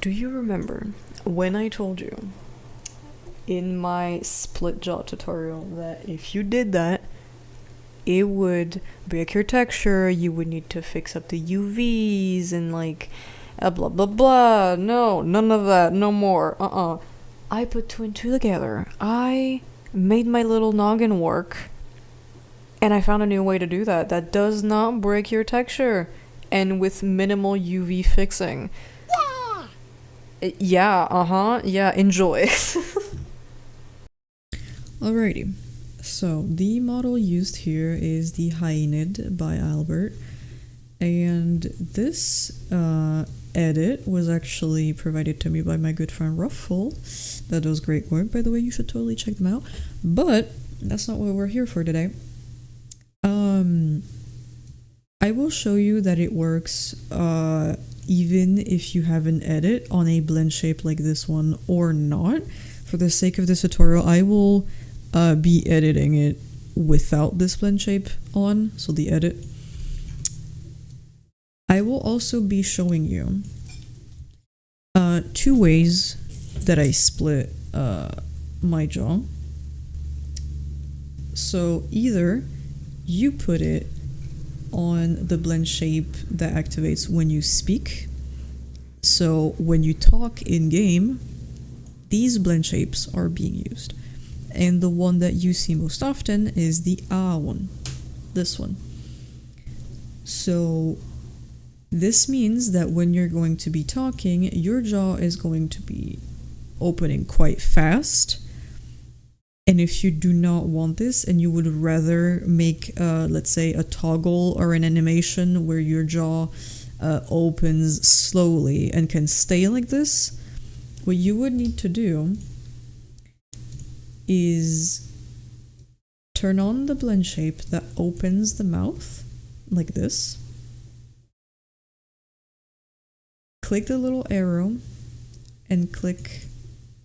Do you remember when I told you in my split jaw tutorial that if you did that, it would break your texture, you would need to fix up the UVs and like blah blah blah. No, none of that, no more. I put two and two together. I made my little noggin work and I found a new way to do that that does not break your texture and with minimal UV fixing. Yeah, enjoy. Alrighty, so the model used here is the Hyenid by Alber, and this edit was actually provided to me by my good friend Ruffel. That does great work, by the way, you should totally check them out, but that's not what we're here for today. I will show you that it works even if you have an edit on a blend shape like this one or not. For the sake of this tutorial, I will be editing it without this blend shape on, so the edit. I will also be showing you two ways that I split my jaw. So either you put it on the blend shape that activates when you speak. So when you talk in game, these blend shapes are being used. And the one that you see most often is the ah one, this one. So this means that when you're going to be talking, your jaw is going to be opening quite fast. And if you do not want this and you would rather make, let's say, a toggle or an animation where your jaw opens slowly and can stay like this, what you would need to do is turn on the blend shape that opens the mouth like this. Click the little arrow and click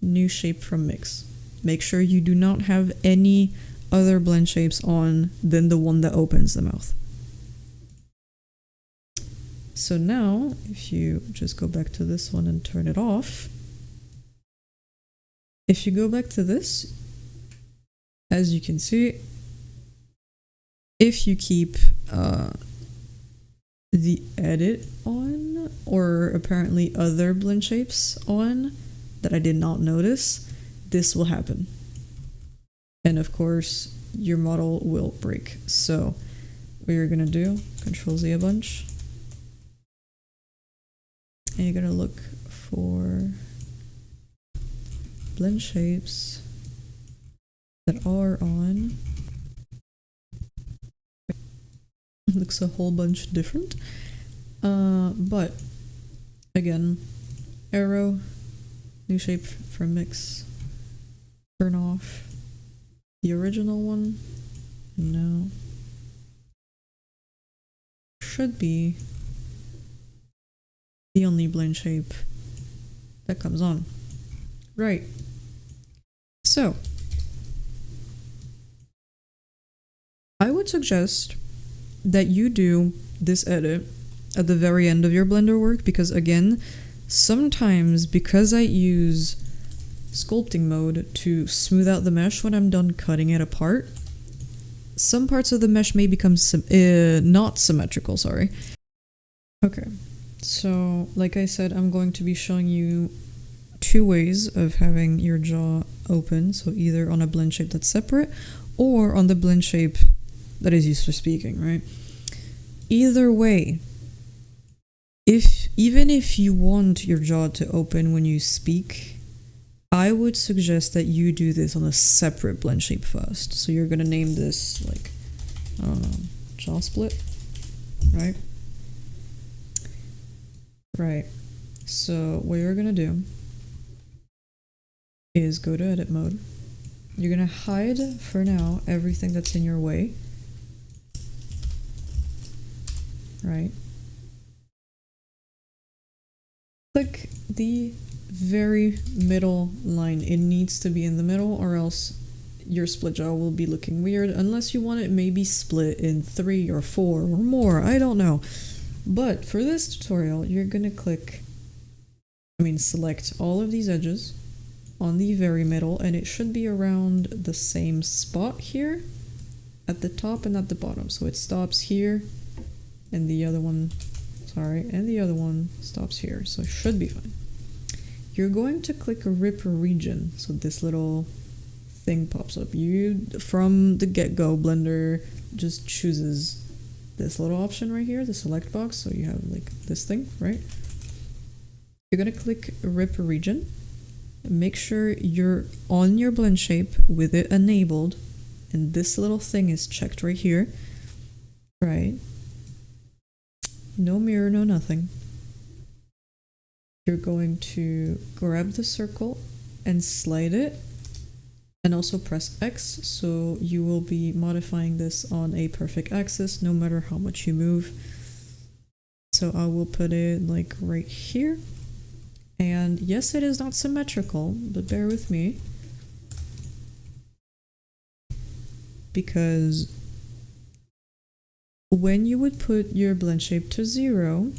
New Shape from Mix. Make sure you do not have any other blend shapes on than the one that opens the mouth. So now, if you just go back to this one and turn it off, if you go back to this, as you can see, if you keep the edit on, or apparently other blend shapes on that I did not notice, this will happen. And of course, your model will break. So what you're gonna do, Control Z a bunch, and you're gonna look for blend shapes that are on. Looks a whole bunch different. But again, arrow, new shape from mix, turn off the original one. No. Should be the only blend shape that comes on. Right. So I would suggest that you do this edit at the very end of your Blender work, because again, sometimes because I use sculpting mode to smooth out the mesh when I'm done cutting it apart, some parts of the mesh may become not symmetrical, sorry. Okay, so like I said, I'm going to be showing you two ways of having your jaw open, so either on a blend shape that's separate or on the blend shape that is used for speaking, right? Either way, even if you want your jaw to open when you speak, I would suggest that you do this on a separate blend shape first. So you're gonna name this, like, I don't know, jaw split, right? Right. So what you're gonna do is go to edit mode. You're gonna hide, for now, everything that's in your way. Right. Click the very middle line. It needs to be in the middle, or else your split jaw will be looking weird, unless you want it maybe split in 3 or 4 or more, I don't know. But for this tutorial, you're gonna click select all of these edges on the very middle, and it should be around the same spot here at the top and at the bottom. So it stops here, and the other one, and the other one stops here. So it should be fine. You're going to click Rip Region, so this little thing pops up. From the get-go, Blender just chooses this little option right here, the select box, so you have like this thing, right? You're gonna click Rip Region. Make sure you're on your blend shape with it enabled, and this little thing is checked right here, right? No mirror, no nothing. You're going to grab the circle and slide it, and also press X, so you will be modifying this on a perfect axis no matter how much you move. So I will put it like right here. And yes, it is not symmetrical, but bear with me. Because when you would put your blend shape to 0,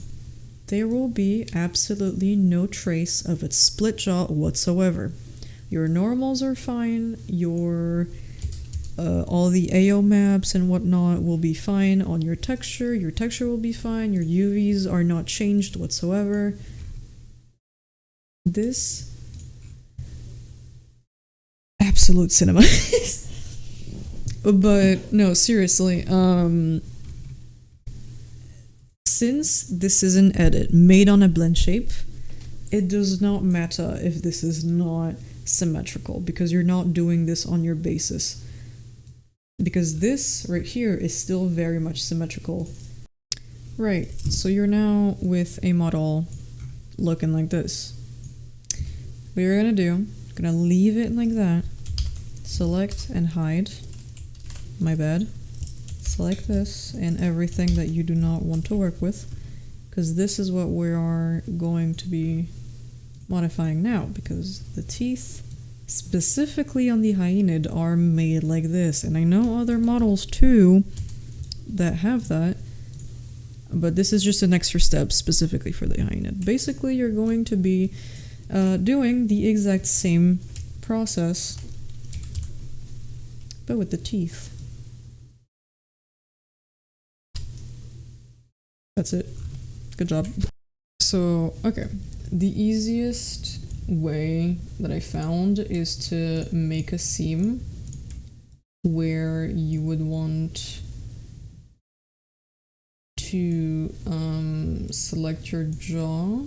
there will be absolutely no trace of its split jaw whatsoever. Your normals are fine, your all the AO maps and whatnot will be fine on your texture will be fine, your UVs are not changed whatsoever. This absolute cinema. But no, seriously, since this is an edit made on a blend shape, it does not matter if this is not symmetrical, because you're not doing this on your basis. Because this right here is still very much symmetrical. Right, so you're now with a model looking like this. What you're gonna do, gonna leave it like that, select and hide, my bad, select this and everything that you do not want to work with, because this is what we are going to be modifying now, because the teeth, specifically on the Hyenid, are made like this, and I know other models too that have that, but this is just an extra step specifically for the Hyenid. Basically, you're going to be doing the exact same process, but with the teeth. That's it. Good job. So, okay. The easiest way that I found is to make a seam where you would want to select your jaw.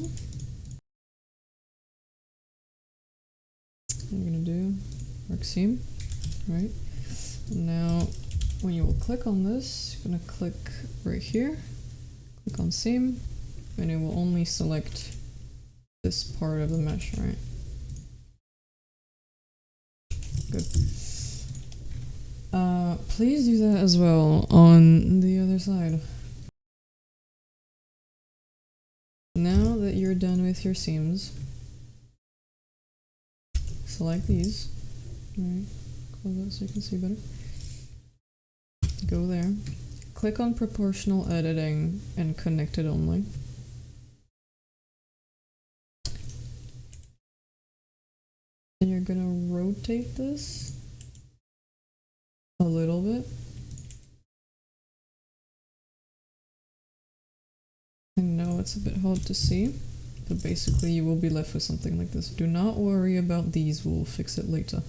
I'm gonna do arc seam, right? Now, when you will click on this, you're gonna click right here, click on seam, and it will only select this part of the mesh, right? Good. Please do that as well on the other side. Now that you're done with your seams, select these. Right, close that so you can see better. Go there. Click on proportional editing and connected only. And you're gonna rotate this a little bit. I know it's a bit hard to see, but basically you will be left with something like this. Do not worry about these, we'll fix it later.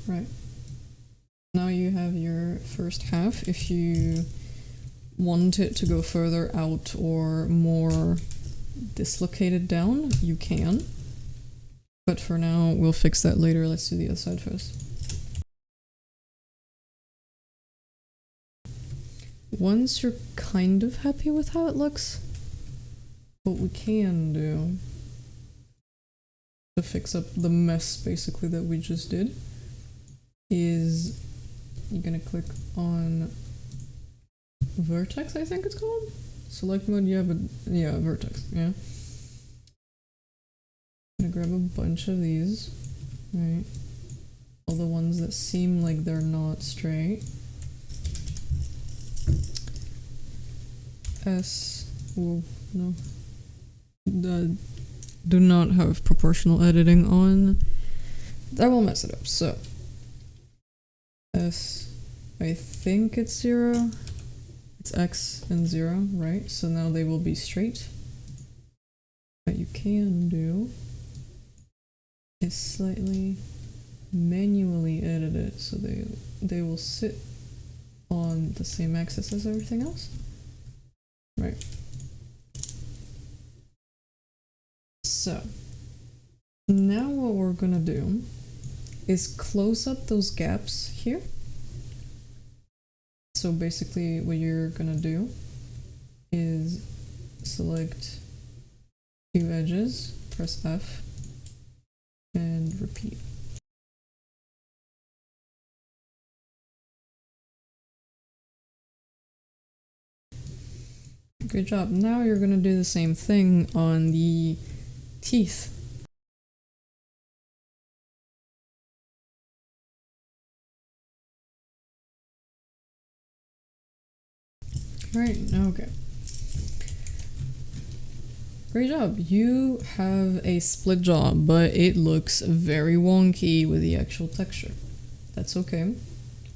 Right. Now you have your first half. If you want it to go further out or more dislocated down, you can. But for now, we'll fix that later. Let's do the other side first. Once you're kind of happy with how it looks, what we can do to fix up the mess basically that we just did is you're gonna click on vertex, I think it's called? Select mode, yeah, but yeah, vertex, yeah. I'm gonna grab a bunch of these, right? all the ones that seem like they're not straight. Oh no. Do not have proportional editing on. That will mess it up. So S, I think it's 0. It's X and 0, right? So now they will be straight. What you can do is slightly manually edit it so they will sit on the same axis as everything else. Right. So now what we're gonna do is close up those gaps here. So basically what you're gonna do is select 2 edges, press F, and repeat. Good job. Now you're gonna do the same thing on the teeth. Right, okay. Great job. You have a split jaw, but it looks very wonky with the actual texture. That's okay.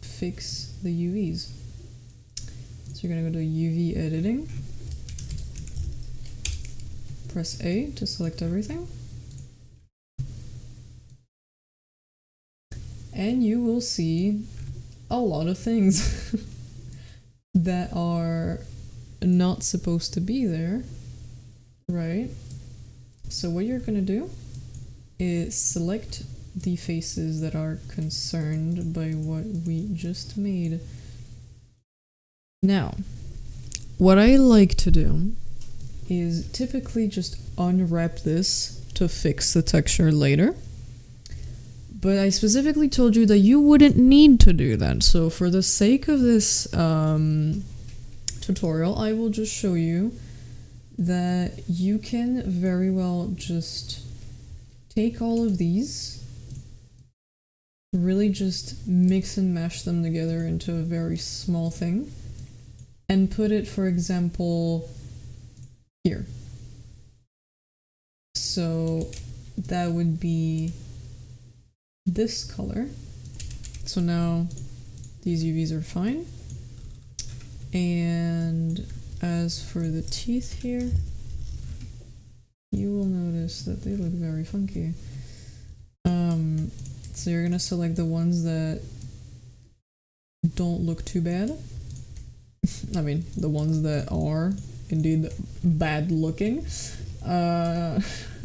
Fix the UVs. So you're gonna go to UV editing. Press A to select everything. And you will see a lot of things that are not supposed to be there, right? So what you're gonna do is select the faces that are concerned by what we just made. Now, what I like to do is typically just unwrap this to fix the texture later. But I specifically told you that you wouldn't need to do that. So for the sake of this tutorial, I will just show you that you can very well just take all of these, really just mix and mash them together into a very small thing, and put it, for example, here. So that would be this color. So now these UVs are fine. And as for the teeth here, you will notice that they look very funky. So you're gonna select the ones that don't look too bad. I mean, the ones that are indeed bad looking. And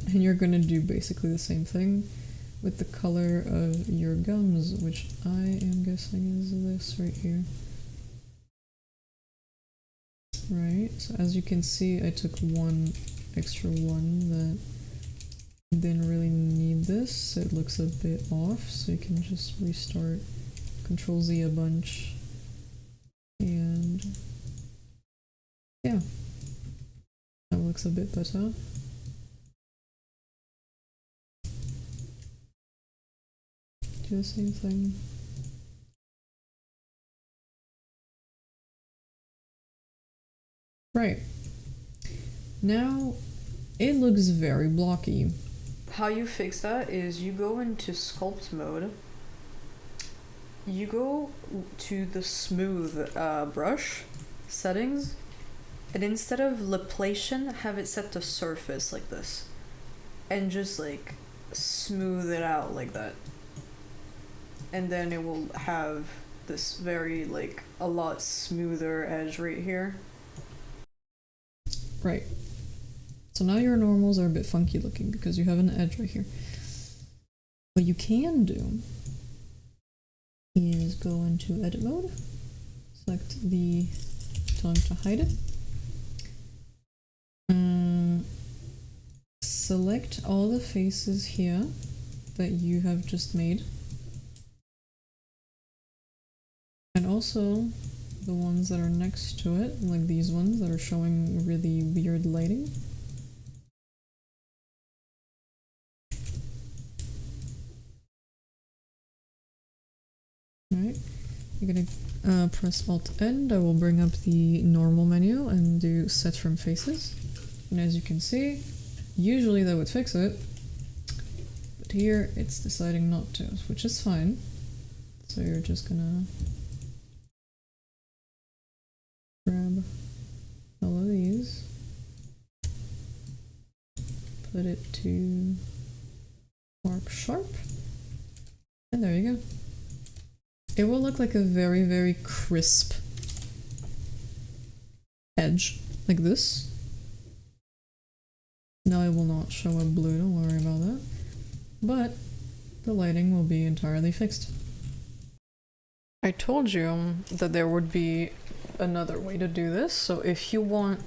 you're gonna do basically the same thing with the color of your gums, which I am guessing is this right here. Right, so as you can see, I took one extra one that didn't really need this, so it looks a bit off, so you can just restart, Control Z a bunch, and yeah, that looks a bit better. Do the same thing. Right. Now, it looks very blocky. How you fix that is you go into sculpt mode, you go to the smooth brush settings, and instead of laplation, have it set to surface like this. And just like smooth it out like that. And then it will have this very like a lot smoother edge right here. Right. So now your normals are a bit funky looking because you have an edge right here. What you can do is go into edit mode, select the tone to hide it, select all the faces here that you have just made, and also the ones that are next to it, like these ones that are showing really weird lighting. you're gonna press Alt-N. That will bring up the normal menu and do set from faces. And as you can see, usually that would fix it, but here it's deciding not to, which is fine. So you're just gonna grab all of these, put it to warp sharp, and there you go. It will look like a very, very crisp edge, like this. Now it will not show up blue, don't worry about that. But the lighting will be entirely fixed. I told you that there would be another way to do this, so if you want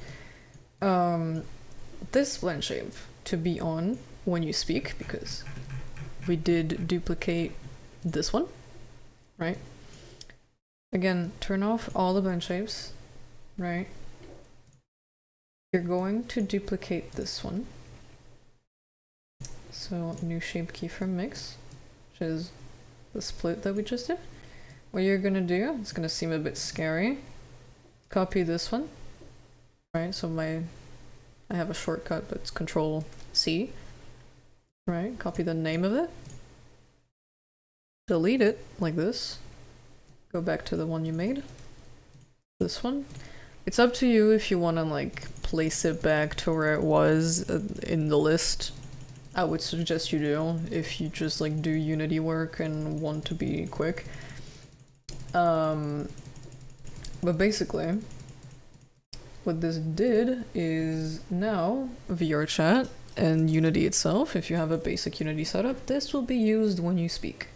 this blend shape to be on when you speak, because we did duplicate this one, right? Again, turn off all the blend shapes, right? You're going to duplicate this one. So new shape keyframe mix, which is the split that we just did. What you're gonna do, it's gonna seem a bit scary. Copy this one, right? So I have a shortcut, but it's Control C, right? Copy the name of it. Delete it like this. Go back to the one you made. This one. It's up to you if you want to like place it back to where it was in the list. I would suggest you do if you just like do Unity work and want to be quick. But basically, what this did is now VRChat and Unity itself, if you have a basic Unity setup, this will be used when you speak.